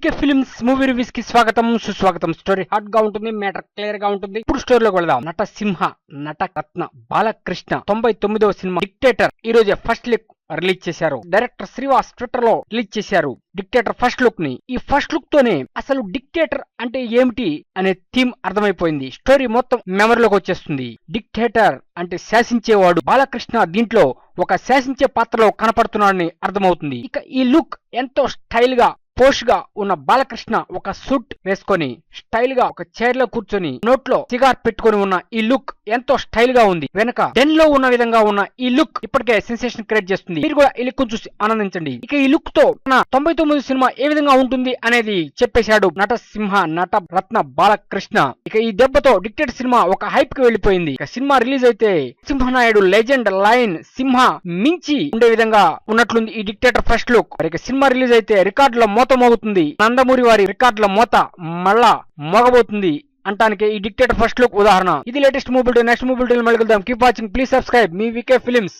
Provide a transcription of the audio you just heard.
VK films movie reviews కి స్వాగతం సుస్వాగతం. స్టోరీ హాట్ గా ఉంటుంది, మ్యాటర్ క్లియర్ గా ఉంటుంది. ఇప్పుడు స్టోరీలోకి వెళదాం. నట సింహ నట రత్న బాలకృష్ణ 99వ సినిమా డిక్టేటర్ ఈ రోజు ఫస్ట్ లుక్ రిలీజ్ చేశారు. డైరెక్టర్ శ్రీవాస్ ట్విట్టర్ లో రిలీజ్ చేశారు డిక్టేటర్ ఫస్ట్ లుక్ ని. ఈ ఫస్ట్ లుక్ తోనే అసలు డిక్టేటర్ అంటే ఏమిటి అనే థీమ్ అర్థమైపోయింది. స్టోరీ మొత్తం మెమరీలోకి వచ్చేస్తుంది. డిక్టేటర్ అంటే శాసించేవాడు. బాలకృష్ణ దీంట్లో ఒక శాసించే పాత్రలో కనపడుతున్నాడని అర్థమవుతుంది. ఇక ఈ లుక్ ఎంతో స్టైల్ గా పోష్ గా ఉన్న బాలకృష్ణ ఒక సూట్ వేసుకొని స్టైల్ గా ఒక చైర్ లో కూర్చొని నోట్లో సిగార్ పెట్టుకొని ఉన్న ఈ లుక్ ఎంతో స్టైల్ గా ఉంది. వెనక డెన్ లో ఉన్న విధంగా ఉన్న ఈ లుక్ ఇప్పటికే సెన్సేషన్ క్రియేట్ చేస్తుంది. మీరు కూడా ఈ లుక్ చూసి ఆనందించండి. ఇక ఈ లుక్ తో మన 99 సినిమా ఏ విధంగా ఉంటుంది అనేది చెప్పేశాడు నట సింహ నట రత్న బాలకృష్ణ. ఇక ఈ దెబ్బతో డిక్టేటర్ సినిమా ఒక హైప్ కి వెళ్లిపోయింది. ఇక సినిమా రిలీజ్ అయితే సింహనాయుడు లెజెండ్ లైన్ సింహ మించి ఉండే విధంగా ఉన్నట్లుంది ఈ డిక్టేటర్ ఫస్ట్ లుక్. ఇక సినిమా రిలీజ్ అయితే రికార్డుల మోత మోగుతుంది. నందమూరి వారి రికార్డుల మోత మళ్ళా మోగబోతుంది అంటానికి ఈ డిక్టేటర్ ఫస్ట్ లుక్ ఉదాహరణ. ఇది లేటెస్ట్ మూవీ. నెక్స్ట్ మూవీ మళ్ళీ కలుద్దాం. కీప్ వాచింగ్, ప్లీజ్ సబ్స్క్రైబ్ మీ వికే ఫిల్మ్స్.